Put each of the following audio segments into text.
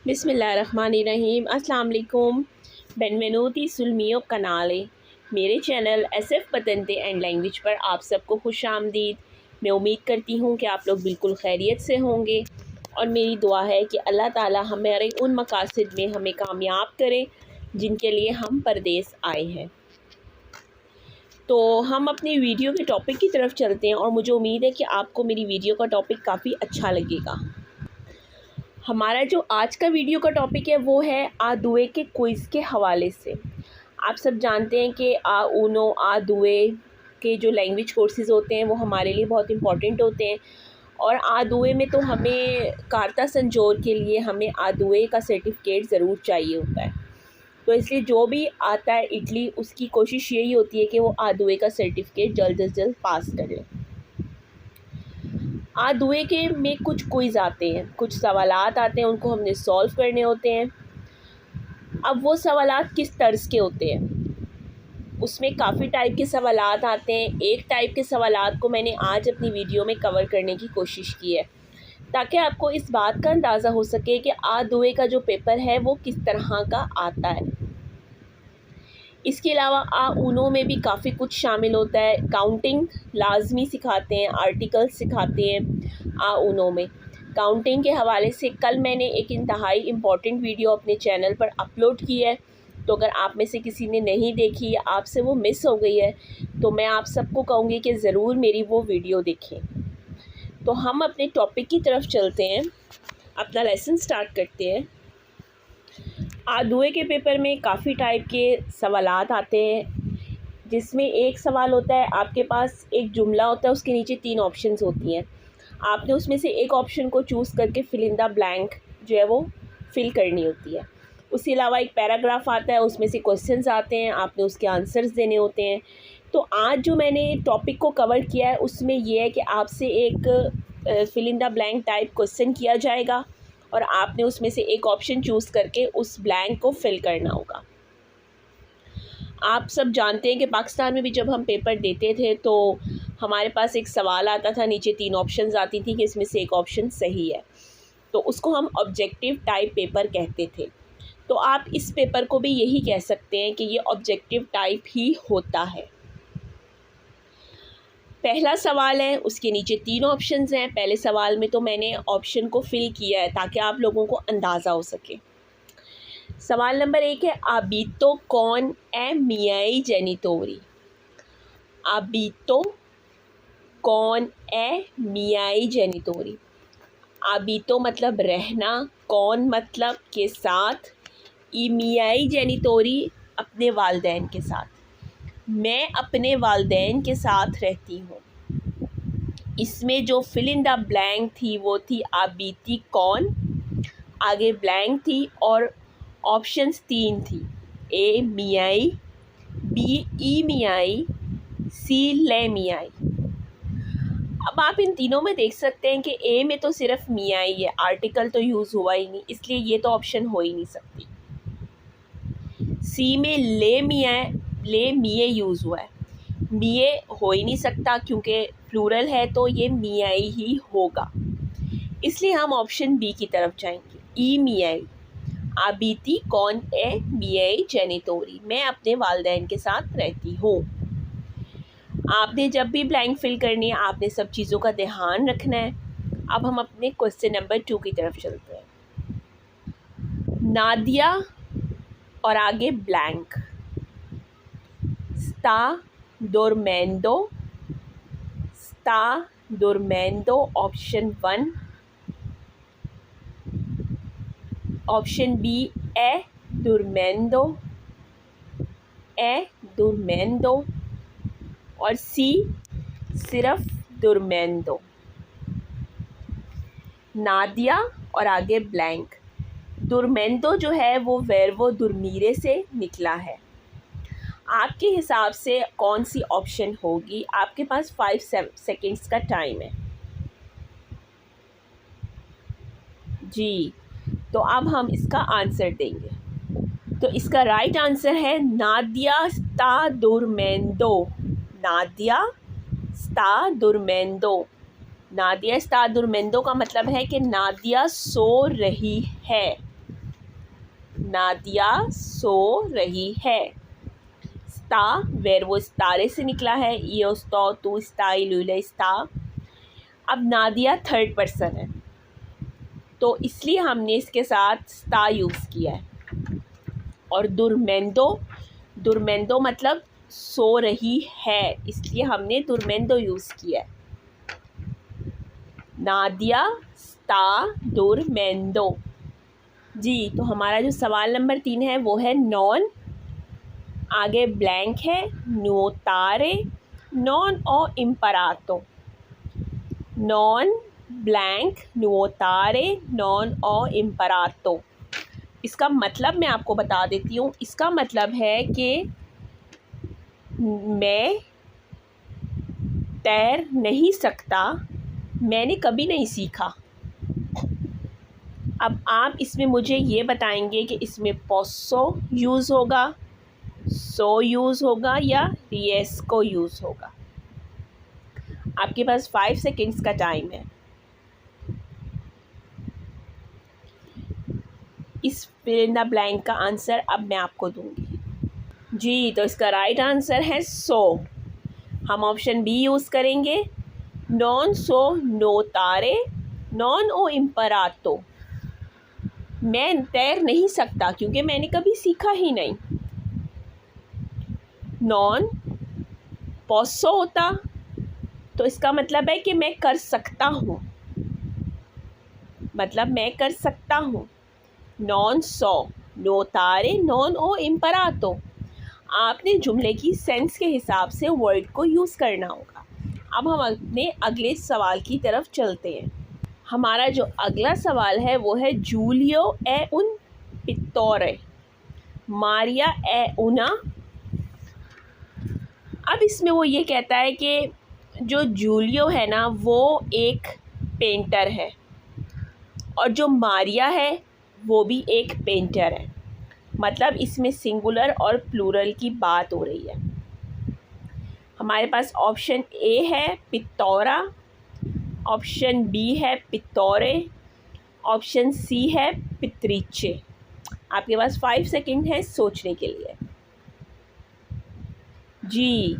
बिस्मिल्लाहिर्रहमानिर्रहीम। अस्सलाम वालेकुम। बेनवेनुती sul mio canale। मेरे channel SF Patante and language पर आप सबको खुश आमदीद। मैं उम्मीद करती हूँ कि आप लोग बिल्कुल खैरियत से होंगे और मेरी दुआ है कि अल्लाह ताला हमारे उन मकासद में हमें कामयाब करे जिनके लिए हम परदेस आए हैं। तो हम अपनी वीडियो के टॉपिक की तरफ चलते हैं और मुझे उम्मीद है कि आपको मेरी वीडियो का टॉपिक काफ़ी अच्छा लगेगा। हमारा जो आज का वीडियो का टॉपिक है वो है आ दुए के क्विज़ के हवाले से। आप सब जानते हैं कि आ ऊनो आ दुए के जो लैंग्वेज कोर्सेज़ होते हैं वो हमारे लिए बहुत इम्पॉर्टेंट होते हैं और आ दुए में तो हमें कारता संजोर के लिए हमें आ दुए का सर्टिफिकेट ज़रूर चाहिए होता है। तो इसलिए जो भी आता है इटली उसकी कोशिश यही होती है कि वो आ दुए का सर्टिफिकेट जल्द से जल्द पास कर ले। आ दुए के में कुछ क्विज़ आते हैं, कुछ सवालात आते हैं, उनको हमने सॉल्व करने होते हैं। अब वो सवालात किस तर्ज के होते हैं, उसमें काफ़ी टाइप के सवालात आते हैं। एक टाइप के सवालात को मैंने आज अपनी वीडियो में कवर करने की कोशिश की है ताकि आपको इस बात का अंदाज़ा हो सके कि आ दुए का जो पेपर है वो किस तरह का आता है। इसके अलावा आ ऊनो में भी काफ़ी कुछ शामिल होता है। काउंटिंग लाजमी सिखाते हैं, आर्टिकल्स सिखाते हैं आ ऊनो में। काउंटिंग के हवाले से कल मैंने एक इंतहाई इम्पॉर्टेंट वीडियो अपने चैनल पर अपलोड की है, तो अगर आप में से किसी ने नहीं देखी या आपसे वो मिस हो गई है तो मैं आप सबको कहूँगी कि ज़रूर मेरी वो वीडियो देखें। तो हम अपने टॉपिक की तरफ चलते हैं, अपना लेसन स्टार्ट करते हैं। आ दुए के पेपर में काफ़ी टाइप के सवालात आते हैं, जिसमें एक सवाल होता है आपके पास एक जुमला होता है, उसके नीचे 3 ऑप्शंस होती हैं। आपने उसमें से एक ऑप्शन को चूज़ करके फिल इन द ब्लैंक जो है वो फिल करनी होती है। उसके अलावा एक पैराग्राफ आता है, उसमें से क्वेश्चंस आते हैं, आपने उसके आंसर्स देने होते हैं। तो आज जो मैंने टॉपिक को कवर किया है उसमें यह है कि आपसे एक fill in the blank type question किया जाएगा और आपने उसमें से एक ऑप्शन चूज़ करके उस ब्लैंक को फिल करना होगा। आप सब जानते हैं कि पाकिस्तान में भी जब हम पेपर देते थे तो हमारे पास एक सवाल आता था, नीचे 3 ऑप्शंस आती थी कि इसमें से एक ऑप्शन सही है, तो उसको हम ऑब्जेक्टिव टाइप पेपर कहते थे। तो आप इस पेपर को भी यही कह सकते हैं कि ये ऑब्जेक्टिव टाइप ही होता है। पहला सवाल है, उसके नीचे 3 ऑप्शंस हैं। पहले सवाल में तो मैंने ऑप्शन को फिल किया है ताकि आप लोगों को अंदाज़ा हो सके। सवाल नंबर 1 है आबितो कौन ए मियाई जेनिटोरी। आबितो कौन ए मियाई जेनिटोरी। आबितो मतलब रहना, कौन मतलब के साथ, ई मियाई जेनिटोरी अपने वालदैन के साथ। मैं अपने वालदैन के साथ रहती हूँ। इसमें जो फिल इन द ब्लैंक थी वो थी आबिती कौन, आगे ब्लैंक थी और ऑप्शंस 3 थी, ए मियाई, बी ई मियाई, सी ले मियाई। अब आप इन तीनों में देख सकते हैं कि ए में तो सिर्फ मियाई है, आर्टिकल तो यूज़ हुआ ही नहीं, इसलिए ये तो ऑप्शन हो ही नहीं सकती। सी में ले मिये यूज़ हुआ है, मिये हो ही नहीं सकता क्योंकि प्लूरल है तो ये मियाई ही होगा, इसलिए हम ऑप्शन बी की तरफ जाएंगे, ई मियाई। आबिती कौन ए मियाई जेनिटोरी, मैं अपने वालदैन के साथ रहती हूँ। आपने जब भी ब्लैंक फिल करनी है आपने सब चीज़ों का ध्यान रखना है। अब हम अपने क्वेश्चन नंबर 2 की तरफ चलते हैं। नादिया और आगे ब्लैंक, स्टा डोरमेंदो, स्टा डोरमेंदो ऑप्शन 1, ऑप्शन बी ए डोरमेंदो, ए डोरमेंदो और सी सिर्फ डोरमेंदो। नादिया और आगे ब्लैंक। डोरमेंदो जो है वो वर्बो दुर्मीरे से निकला है। आपके हिसाब से कौन सी ऑप्शन होगी? आपके पास 5 सेकेंड्स का टाइम है जी, तो अब हम इसका आंसर देंगे। तो इसका राइट आंसर है नादिया स्टा डोरमेंदो। नादिया स्टा डोरमेंदो। नादिया स्टा डोरमेंदो का मतलब है कि नादिया सो रही है। नादिया सो रही है। स्ता वेर वो स्तारे से निकला है, यो स्तो तू स्ता इलुले स्ता। अब नादिया थर्ड पर्सन है तो इसलिए हमने इसके साथ स्ता यूज़ किया है। और दुर्मेंदो मतलब सो रही है, इसलिए हमने दुर्मेंदो यूज़ किया है। नादिया स्ता दुर्मेंदो। जी, तो हमारा जो सवाल नंबर 3 है वो है नॉन, आगे ब्लैंक है, नुओतारे नॉन ओ इम्परातो। नॉन ब्लैंक नुओतारे नॉन ओ इम्परातो। इसका मतलब मैं आपको बता देती हूँ। इसका मतलब है कि मैं तैर नहीं सकता, मैंने कभी नहीं सीखा। अब आप इसमें मुझे ये बताएंगे कि इसमें पोसो यूज़ होगा, सो यूज़ होगा या रिएस्को यूज़ होगा। आपके पास 5 सेकेंड्स का टाइम है। इस फिल इन द ब्लैंक का आंसर अब मैं आपको दूंगी। जी, तो इसका राइट आंसर है सो। हम ऑप्शन बी यूज़ करेंगे, नॉन सो नोतारे नॉन ओ इम्परातो। मैं तैर नहीं सकता क्योंकि मैंने कभी सीखा ही नहीं। नॉन पोसो होता तो इसका मतलब है कि मैं कर सकता हूँ, मतलब मैं कर सकता हूँ। नॉन सो नोतारे नॉन ओ इम्परातो। आपने जुमले की सेंस के हिसाब से वर्ड को यूज़ करना होगा। अब हम अपने अगले सवाल की तरफ चलते हैं। हमारा जो अगला सवाल है वो है जूलियो ए उन पित्तोरे मारिया ए उना। अब इसमें वो ये कहता है कि जो जूलियो है ना वो एक पेंटर है और जो मारिया है वो भी एक पेंटर है। मतलब इसमें सिंगुलर और प्लूरल की बात हो रही है। हमारे पास ऑप्शन ए है पित्तौरा, ऑप्शन बी है पित्तौरे, ऑप्शन सी है पित्रिचे। आपके पास 5 सेकंड है सोचने के लिए। जी,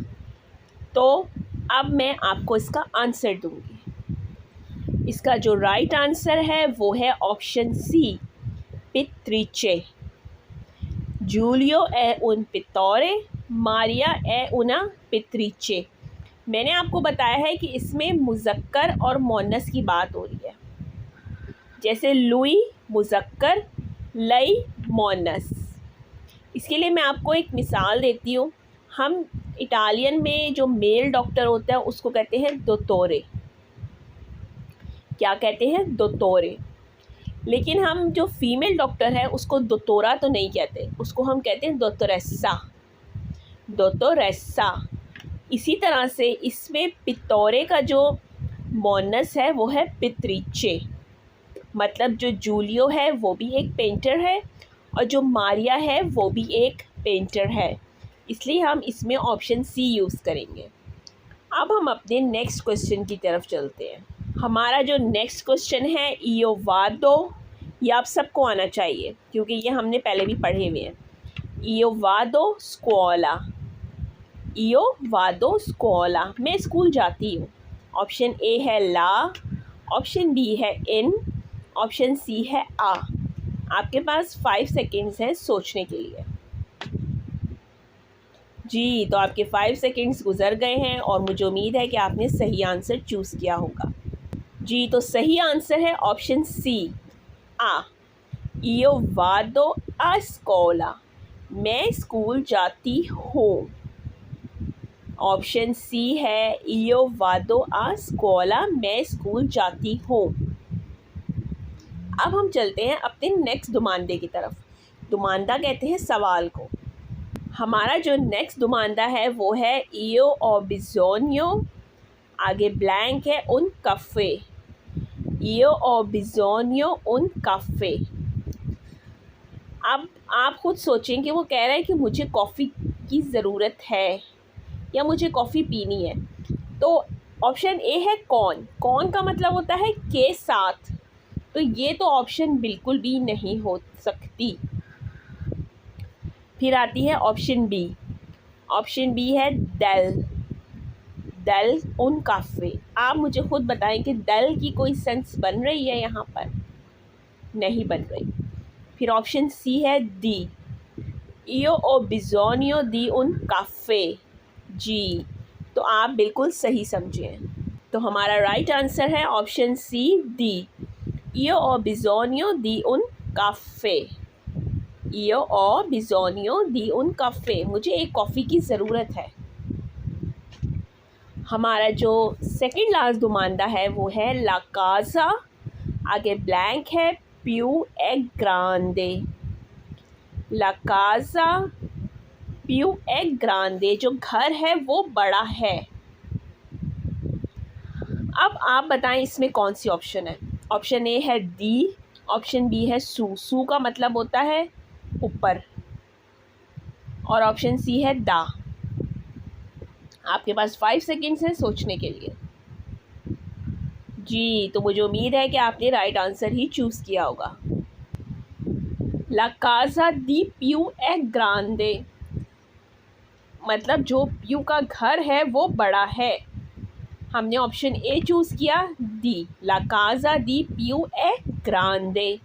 तो अब मैं आपको इसका आंसर दूंगी। इसका जो राइट आंसर है वो है ऑप्शन सी पित्रिचे। जूलियो ए उन पित्तौरे मारिया ए उना पित्रिचे। मैंने आपको बताया है कि इसमें मुज़क्कर और मोनस की बात हो रही है। जैसे लुई मुज़क्कर, लई मोनस। इसके लिए मैं आपको एक मिसाल देती हूँ। हम इटालियन में जो मेल डॉक्टर होता है उसको कहते हैं दोतोरे। क्या कहते हैं? दोतोरे। लेकिन हम जो फीमेल डॉक्टर है उसको दोतोरा तो नहीं कहते, उसको हम कहते हैं दोतोरेसा। दोतोरेसा। इसी तरह से इसमें पित्तौरे का जो मोनस है वो है पित्रिचे। मतलब जो जूलियो है वो भी एक पेंटर है और जो मारिया है वो भी एक पेंटर है, इसलिए हम इसमें ऑप्शन सी यूज़ करेंगे। अब हम अपने नेक्स्ट क्वेश्चन की तरफ चलते हैं। हमारा जो नेक्स्ट क्वेश्चन है इयो वादो, ये आप सबको आना चाहिए क्योंकि ये हमने पहले भी पढ़े हुए हैं। इयो वादो स्कूला, इयो वादो स्कूला, मैं स्कूल जाती हूँ। ऑप्शन ए है ला, ऑप्शन बी है इन, ऑप्शन सी है आ। आपके पास 5 सेकेंड्स हैं सोचने के लिए। जी, तो आपके 5 सेकेंड्स गुजर गए हैं और मुझे उम्मीद है कि आपने सही आंसर चूज़ किया होगा। जी, तो सही आंसर है ऑप्शन सी आ, इयो वादो आ स्कूला, मैं स्कूल जाती हूँ। ऑप्शन सी है इयो वादो आ स्कूला, मैं स्कूल जाती हूँ। अब हम चलते हैं अपने नेक्स्ट दुमानदे की तरफ। दुमानदा कहते हैं सवाल को। हमारा जो नेक्स्ट दुमानदा है वो है इयो ओ बिजोनियो, आगे ब्लैंक है उन कफ़े। इयो ओ बिजोनियो उन कफ़े। अब आप खुद सोचें कि वो कह रहा है कि मुझे कॉफ़ी की ज़रूरत है या मुझे कॉफ़ी पीनी है। तो ऑप्शन ए है कौन। कौन का मतलब होता है के साथ, तो ये तो ऑप्शन बिल्कुल भी नहीं हो सकती। फिर आती है ऑप्शन बी। ऑप्शन बी है दल, दल उन काफ़े। आप मुझे खुद बताएं कि दल की कोई सेंस बन रही है यहाँ पर? नहीं बन रही। फिर ऑप्शन सी है दी, इयो ओ बिजोनियो दी उन काफ़े। जी, तो आप बिल्कुल सही समझे। तो हमारा राइट आंसर है ऑप्शन सी दी, इयो ओ बिजोनियो दी उन काफ़े। इयो ओ बिजोनियो दी उन काफ़े, मुझे एक कॉफ़ी की ज़रूरत है। हमारा जो सेकंड लास्ट दुमानदा है वो है ला काज़ा, आगे ब्लैंक है प्यू ए ग्रांडे। ला काज़ा प्यू ए ग्रांडे, जो घर है वो बड़ा है। अब आप बताएं इसमें कौन सी ऑप्शन है। ऑप्शन ए है दी, ऑप्शन बी है सू, सू का मतलब होता है ऊपर, और ऑप्शन सी है दा। आपके पास 5 सेकेंड्स हैं सोचने के लिए। जी, तो मुझे उम्मीद है कि आपने राइट आंसर ही चूज़ किया होगा। ला काज़ा दी प्यू ए ग्रांडे, मतलब जो प्यू का घर है वो बड़ा है। हमने ऑप्शन ए चूज़ किया, दी, ला काज़ा दी प्यू ए ग्रांडे।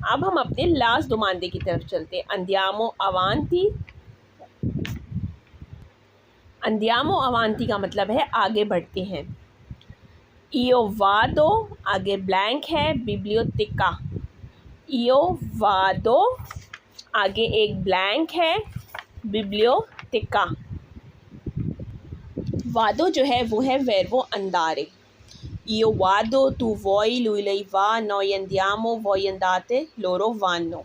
अब हम अपने लास्ट दुमानदे की तरफ चलते हैं, अंदियामो अवांती। अंदियामो अवांती का मतलब है आगे बढ़ते हैं। इयो वादो, आगे ब्लैंक है बिब्लियोतेका। इयो वादो, आगे एक ब्लैंक है बिब्लियोतेका। वादो जो है वो है वर्बो अंदारे। Io vado, tu vuoi, lui lei va, noi andiamo, voi andate, loro vanno।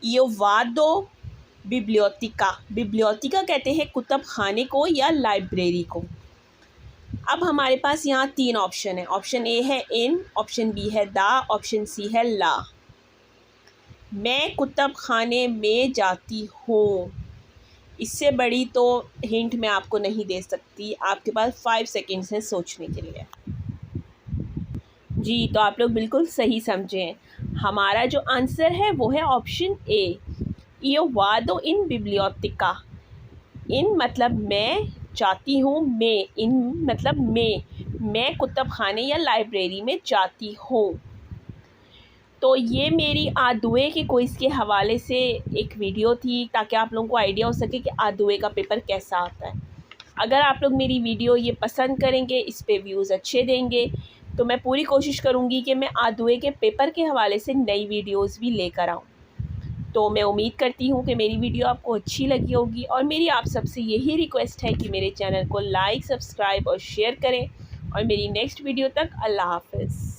Io vado बिब्लियोतिका, बिब्लियोतिका कहते हैं कुतुब खाने को या लाइब्रेरी को। अब हमारे पास यहाँ 3 ऑप्शन है। ऑप्शन ए है इन, ऑप्शन बी है दा, ऑप्शन सी है ला। मैं कुतुब खाने में जाती हूँ, इससे बड़ी तो हिंट मैं आपको नहीं दे सकती। आपके पास 5 सेकेंड्स हैं सोचने के लिए। जी, तो आप लोग बिल्कुल सही समझें। हमारा जो आंसर है वो है ऑप्शन ए, इयो वादो इन बिब्लियोतिका। इन मतलब मैं जाती हूँ, मैं, इन मतलब मैं कुतुब खाने या लाइब्रेरी में जाती हूँ। तो ये मेरी आदुए के क्विज़ के हवाले से एक वीडियो थी, ताकि आप लोगों को आइडिया हो सके कि आदुए का पेपर कैसा आता है। अगर आप लोग मेरी वीडियो ये पसंद करेंगे, इस पे व्यूज़ अच्छे देंगे, तो मैं पूरी कोशिश करूँगी कि मैं आदुए के पेपर के हवाले से नई वीडियोज़ भी लेकर आऊँ। तो मैं उम्मीद करती हूँ कि मेरी वीडियो आपको अच्छी लगी होगी, और मेरी आप सबसे यही रिक्वेस्ट है कि मेरे चैनल को लाइक, सब्सक्राइब और शेयर करें। और मेरी नेक्स्ट वीडियो तक अल्लाह हाफ़िज़।